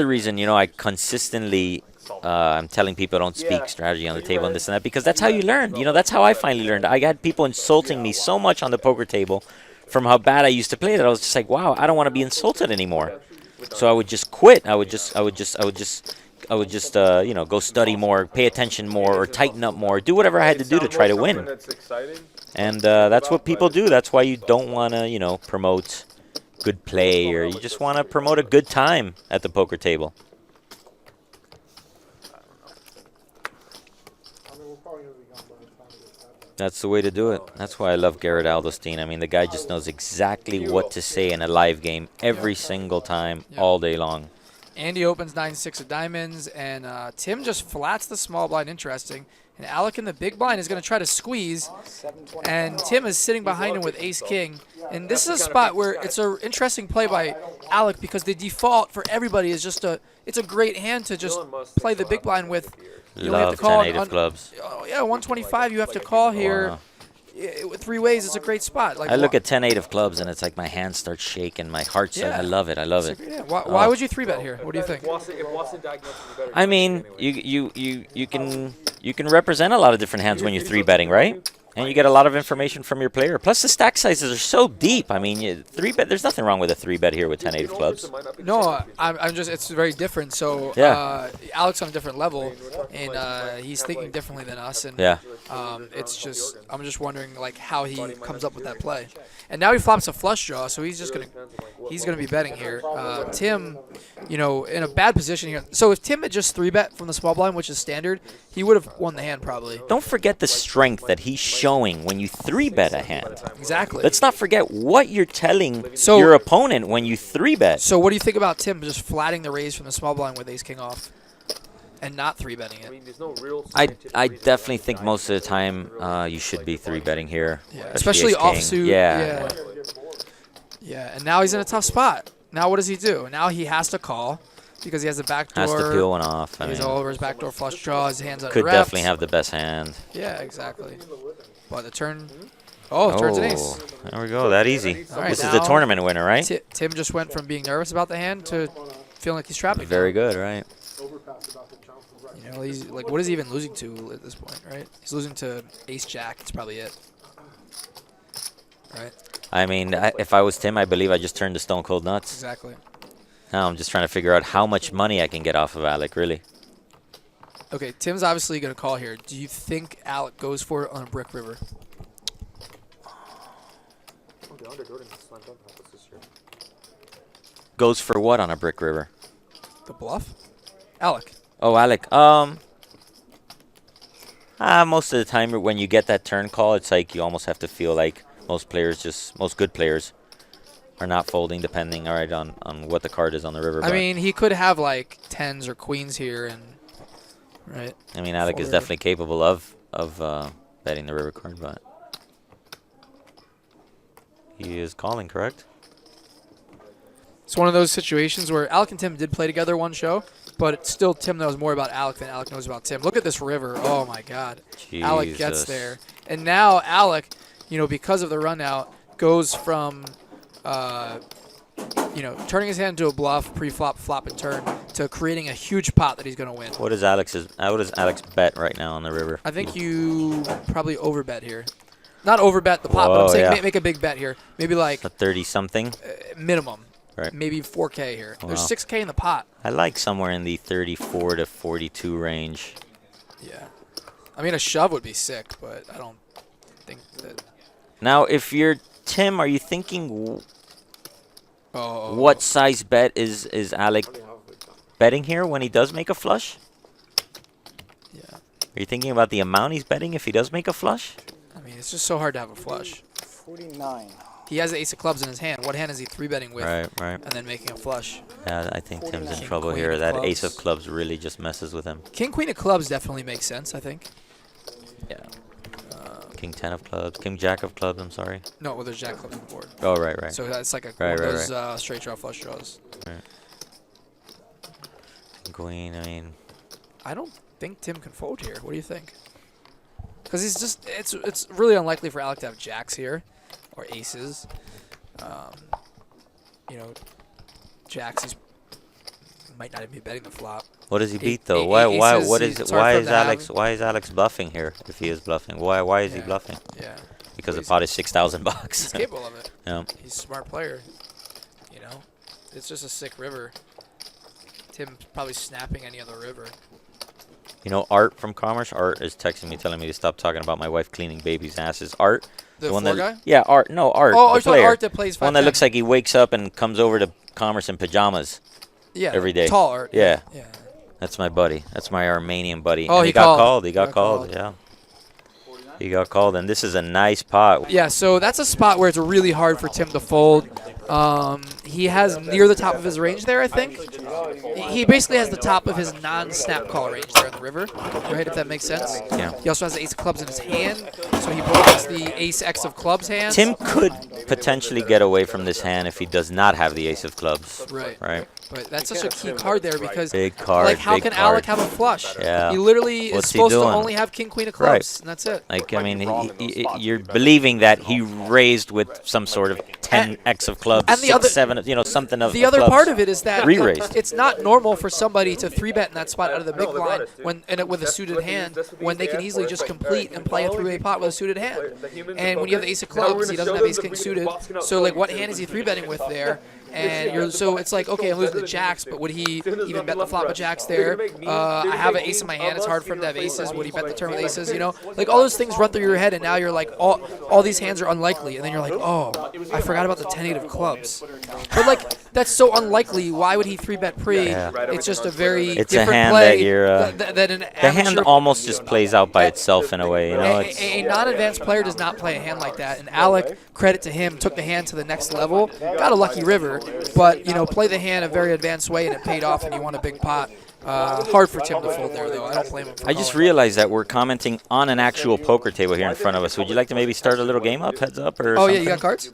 another reason, you know, I consistently I'm telling people don't speak strategy on the table and this and that, because that's how you learn. You know, that's how I finally learned. I had people insulting me so much on the poker table from how bad I used to play that I was just like, wow, I don't want to be insulted anymore. So I would just quit. I would just you know, go study more, pay attention more, or tighten up more, do whatever I had to do to try to win. And that's what people do. That's why you don't want to, you know, promote good play, or you just want to promote a good time at the poker table. That's the way to do it. That's why I love Garrett Alderstein. I mean, the guy just knows exactly what to say in a live game every single time, all day long. Andy opens 9-6 of diamonds, and Tim just flats the small blind. Interesting. And Alec in the big blind is going to try to squeeze, and Tim is sitting behind him with ace-king. And this is a spot where it's an interesting play by Alec, because the default for everybody is just it's a great hand to just play the big blind with. You Love have to call 10-8 of clubs. Oh, yeah, 125 you have to call here. With 3 ways, it's a great spot. Like, I look at 10-8 of clubs, and it's like my hand starts shaking. My heart starts. I love it. I love it. Yeah. Why would you 3-bet here? What do you think? I mean, you can represent a lot of different hands when you're 3-betting, right? And you get a lot of information from your player. Plus, the stack sizes are so deep. I mean, 3-bet. There's nothing wrong with a 3-bet here with 10-8 of clubs. No, I'm just. It's very different. So Alec's on a different level, and he's thinking differently than us. And it's just. I'm just wondering like how he comes up with that play. And now he flops a flush draw, so he's gonna be betting here. Tim, you know, in a bad position here. So if Tim had just 3-bet from the small blind, which is standard, he would have won the hand probably. Don't forget the strength that he's showing when you 3-bet a hand. Exactly. Let's not forget what you're telling your opponent when you 3-bet. So what do you think about Tim just flatting the raise from the small blind with ace-king off and not 3-betting it? I definitely think most of the time you should be 3-betting here. Yeah. Especially offsuit. Yeah, and now he's in a tough spot. Now what does he do? Now he has to call because he has a backdoor. Has to peel one off. He's all over his backdoor flush draw. His hands on could definitely have the best hand. Yeah, exactly. But the turn. Oh, turns an ace. There we go. That easy. Right, this is the tournament winner, right? Tim just went from being nervous about the hand to feeling like he's trapping. Very good, right? You know, he's like, what is he even losing to at this point, right? He's losing to ace-jack. That's probably it. Right? I mean, if I was Tim, I believe I just turned the stone cold nuts. Exactly. Now I'm just trying to figure out how much money I can get off of Alec, really. Okay, Tim's obviously going to call here. Do you think Alec goes for it on a brick river? Goes for what on a brick river? The bluff? Alec. Oh, Alec. Most of the time when you get that turn call, it's like you almost have to feel like most good players are not folding, depending, all right, on what the card is on the river. I mean, he could have like 10s or queens here, and right. I mean, Alec is definitely capable of betting the river card, but he is calling, correct? It's one of those situations where Alec and Tim did play together one show, but still Tim knows more about Alec than Alec knows about Tim. Look at this river. Oh, my God. Jesus. Alec gets there. And now Alec, you know, because of the run out, goes from, you know, turning his hand into a bluff, pre-flop, flop, and turn, to creating a huge pot that he's going to win. What does Alex bet right now on the river? I think you probably overbet here. Not overbet the pot, but I'm saying make a big bet here. Maybe like a 30-something? Minimum. Right. Maybe 4K here. Wow. There's 6K in the pot. I like somewhere in the 34 to 42 range. Yeah. I mean, a shove would be sick, but I don't think that. Now, if you're Tim, are you thinking what size bet is Alec betting here when he does make a flush? Yeah. Are you thinking about the amount he's betting if he does make a flush? I mean, it's just so hard to have a flush. 49. He has the ace of clubs in his hand. What hand is he 3-betting with? Right. And then making a flush. Yeah, I think Tim's in trouble here. That ace of clubs really just messes with him. King, queen of clubs definitely makes sense, I think. Yeah. King 10 of clubs. King jack of clubs, I'm sorry. No, well, there's jack clubs on the board. Oh, right. So that's like one of those straight draw flush draws. Right. Queen, I mean. I don't think Tim can fold here. What do you think? Because he's just, it's really unlikely for Alec to have jacks here. Or aces. You know, jacks is might not even be betting the flop. What does he beat though? Aces, Why is Alex bluffing here? If he is bluffing, why is he bluffing? Yeah. Because the pot is $6,000. He's capable of it. Yeah. He's a smart player. You know, it's just a sick river. Tim's probably snapping any other river. You know, Art from Commerce. Art is texting me, telling me to stop talking about my wife cleaning babies' asses. Art. The one floor that, guy? Yeah, Art. No, Art. Oh, the player. Art that plays 5 one that looks like he wakes up and comes over to Commerce in pajamas. Yeah. Every day. Tall Art. Yeah. Yeah. That's my buddy. That's my Armenian buddy. Oh, and he got called. He got called. Yeah. He got called, and this is a nice pot. Yeah, so that's a spot where it's really hard for Tim to fold. He has near the top of his range there, I think. He basically has the top of his non-snap call range there on the river, right, if that makes sense. Yeah. He also has the ace of clubs in his hand, so he blocks the ace-x of clubs hand. Tim could potentially get away from this hand if he does not have the ace of clubs. Right. But that's such a key card there because, big card, like, how big can card. Alec have a flush? Yeah. He literally What's is he supposed to doing? only have king, queen of clubs, Right. and that's it. Like, I mean, you're believing that he raised with some sort of 10x of clubs, and the 6, other, 7, something of the other clubs. part of it is that Re-raised. it's not normal for somebody to 3-bet in that spot out of the big blind with a suited hand when they can easily just complete and play a 3-way pot with a suited hand. And when you have the ace of clubs, he doesn't have ace king suited. So like, what hand is he 3-betting with there? And so it's like, okay, I'm losing the jacks, but would he even bet the flop with jacks there? I have an ace in my hand. It's hard for him to have aces. Would he bet the turn with aces? You know, like all those things run through your head, and now you're like, all these hands are unlikely, and then you're like, oh, I forgot about the 10-8 of clubs. But like, that's so unlikely. Why would he 3-bet pre? Yeah. It's just a very It's different a hand play that you're. that an The hand amateur- almost just plays out by itself in a way. You know, a non-advanced player does not play a hand like that, and Alec, credit to him, took the hand to the next level. Got a lucky river, but you know, play the hand a very advanced way, and it paid off, and you won a big pot. Hard for Tim to fold there, though. I don't blame him for I just calling. realized that we're commenting on an actual poker table here in front of us. Would you like to maybe start a little game up, heads up, or Oh something? yeah, you got cards?